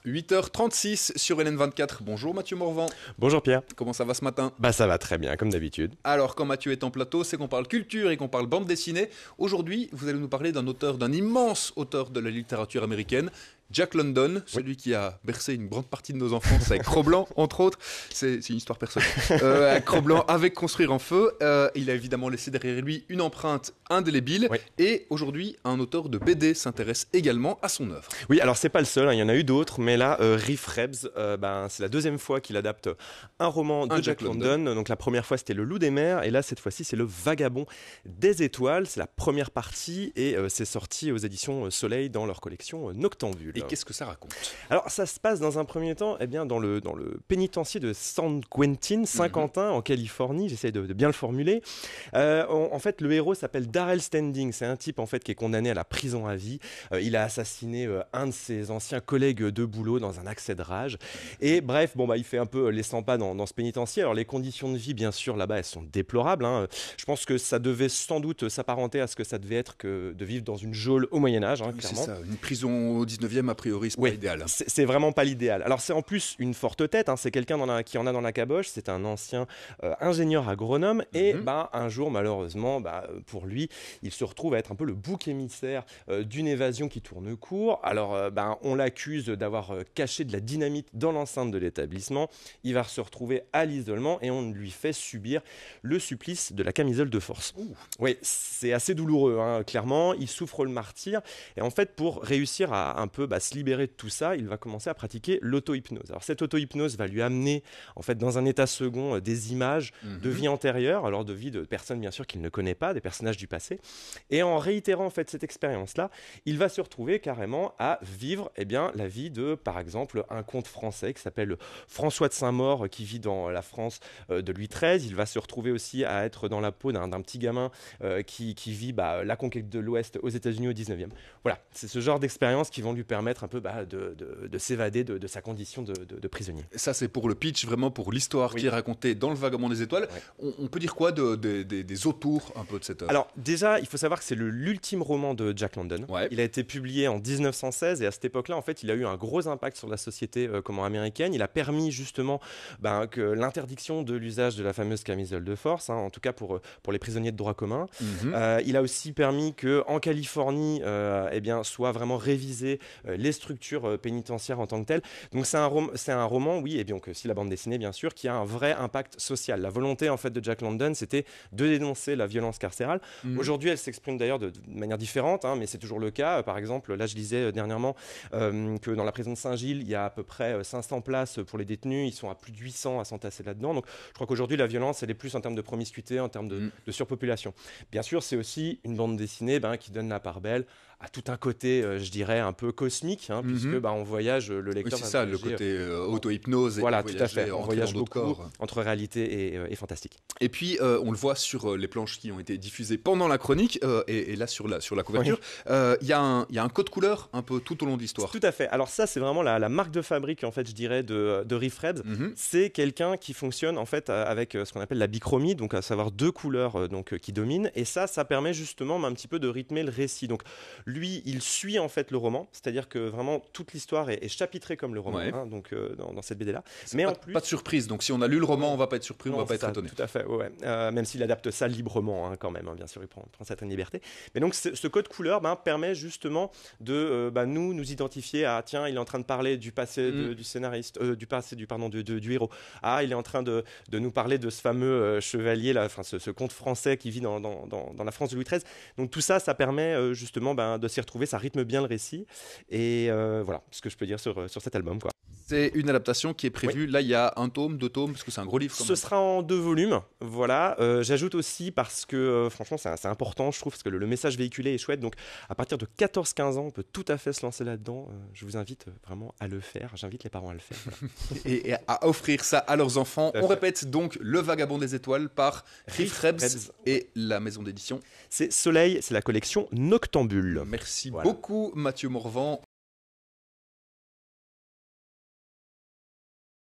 8h36 sur LN24. Bonjour Mathieu Morvan. Bonjour Pierre. Comment ça va ce matin? Ça va très bien, comme d'habitude. Alors, quand Mathieu est en plateau, c'est qu'on parle culture et qu'on parle bande dessinée. Aujourd'hui, vous allez nous parler d'un immense auteur de la littérature américaine, Jack London, celui qui a bercé une grande partie de nos enfances avec Cro-Blanc, entre autres. C'est une histoire personnelle. Cro-Blanc avec Construire en feu. Il a évidemment laissé derrière lui une empreinte indélébile. Oui. Et aujourd'hui, un auteur de BD s'intéresse également à son œuvre. Oui, alors c'est pas le seul, il y en a eu d'autres, mais là, Riff Rebs, c'est la deuxième fois qu'il adapte un roman de Jack London. Donc la première fois, c'était Le Loup des mers, et là, cette fois-ci, c'est Le Vagabond des étoiles. C'est la première partie, et c'est sorti aux éditions Soleil dans leur collection Noctambule. Et qu'est-ce que ça raconte? Alors, ça se passe dans un premier temps dans le pénitencier de San Quentin, Saint-Quentin, en Californie. J'essaie de bien le formuler. En fait, le héros s'appelle Darrell Standing. C'est un type en fait qui est condamné à la prison à vie. Il a assassiné un de ses anciens collègues de boulot dans un accès de rage. Et bref, il fait un peu les 100 pas dans ce pénitencier. Alors, les conditions de vie, bien sûr, là-bas, elles sont déplorables. Je pense que ça devait sans doute s'apparenter à ce que ça devait être que de vivre dans une geôle au Moyen-Âge, oui, clairement. C'est ça, une prison au 19e, a priori, c'est pas idéal. C'est vraiment pas l'idéal. Alors, c'est en plus une forte tête. C'est quelqu'un qui en a dans la caboche. C'est un ancien ingénieur agronome. Et un jour, malheureusement, pour lui, il se retrouve à être un peu le bouc émissaire d'une évasion qui tourne court. Alors, on l'accuse d'avoir caché de la dynamite dans l'enceinte de l'établissement. Il va se retrouver à l'isolement et on lui fait subir le supplice de la camisole de force. Oui, c'est assez douloureux, clairement. Il souffre le martyre. Et en fait, pour réussir à un peu se libérer de tout ça, il va commencer à pratiquer l'auto-hypnose. Alors, cette auto-hypnose va lui amener, en fait, dans un état second, des images de vie antérieure, alors de vie de personnes, bien sûr, qu'il ne connaît pas, des personnages du passé. Et en réitérant, en fait, cette expérience-là, il va se retrouver carrément à vivre, la vie de, par exemple, un comte français qui s'appelle François de Saint-Maur, qui vit dans la France de Louis XIII. Il va se retrouver aussi à être dans la peau d'un petit gamin qui vit la conquête de l'Ouest aux États-Unis au 19e. Voilà, c'est ce genre d'expérience qui vont lui permettre un peu de s'évader de sa condition de prisonnier. Ça, c'est pour le pitch, vraiment pour l'histoire qui est racontée dans Le Vagabond des étoiles. On peut dire quoi des autours un peu de cette œuvre? Alors déjà, il faut savoir que c'est l'ultime roman de Jack London. Il a été publié en 1916 et à cette époque-là, en fait, il a eu un gros impact sur la société américaine. Il a permis justement que l'interdiction de l'usage de la fameuse camisole de force, en tout cas pour les prisonniers de droit commun. Il a aussi permis qu'en Californie, soient vraiment révisées les structures pénitentiaires en tant que telles. Donc c'est un roman, oui, et donc aussi la bande dessinée, bien sûr, qui a un vrai impact social. La volonté, en fait, de Jack London, c'était de dénoncer la violence carcérale. Aujourd'hui, elle s'exprime d'ailleurs de manière différente, mais c'est toujours le cas. Par exemple, là, je lisais dernièrement que dans la prison de Saint-Gilles, il y a à peu près 500 places pour les détenus. Ils sont à plus de 800 à s'entasser là-dedans. Donc, je crois qu'aujourd'hui, la violence, elle est plus en termes de promiscuité, en termes de surpopulation. Bien sûr, c'est aussi une bande dessinée qui donne la part belle à tout un côté, je dirais, un peu cosmique, puisque on voyage, le lecteur... Oui, c'est ça, le côté auto-hypnose. Voilà, tout à fait. On voyage beaucoup entre réalité et fantastique. Et puis, on le voit sur les planches qui ont été diffusées pendant la chronique, et là, sur la couverture, il y a un code couleur un peu tout au long de l'histoire. Tout à fait. Alors ça, c'est vraiment la marque de fabrique, en fait, je dirais, de Riff Rebs. C'est quelqu'un qui fonctionne, en fait, avec ce qu'on appelle la bichromie, donc à savoir 2 couleurs qui dominent. Et ça permet justement un petit peu de rythmer le récit. Donc, lui, il suit en fait le roman, c'est-à-dire que vraiment toute l'histoire est chapitrée comme le roman, dans cette BD-là. Mais pas de surprise, donc si on a lu le roman, on va pas être surpris, on va pas être étonné. Tout à fait, même s'il adapte ça librement quand même, bien sûr, il prend certaines libertés. Mais donc ce code couleur permet justement de nous identifier à tiens, il est en train de parler du passé du scénariste, du héros. Ah, il est en train de nous parler de ce fameux chevalier là, ce comte français qui vit dans la France de Louis XIII. Donc tout ça permet justement de s'y retrouver, ça rythme bien le récit. Et voilà ce que je peux dire sur cet album, quoi. C'est une adaptation qui est prévue. Là, il y a 1 tome, 2 tomes, parce que c'est un gros livre. Ce sera en 2 volumes, voilà. J'ajoute aussi parce que, franchement, c'est important, je trouve, parce que le message véhiculé est chouette. Donc, à partir de 14-15 ans, on peut tout à fait se lancer là-dedans. Je vous invite vraiment à le faire. J'invite les parents à le faire. Voilà. et à offrir ça à leurs enfants. On répète donc Le Vagabond des étoiles par Riff Rebs et la maison d'édition. C'est Soleil, c'est la collection Noctambule. Merci beaucoup, Mathieu Morvan.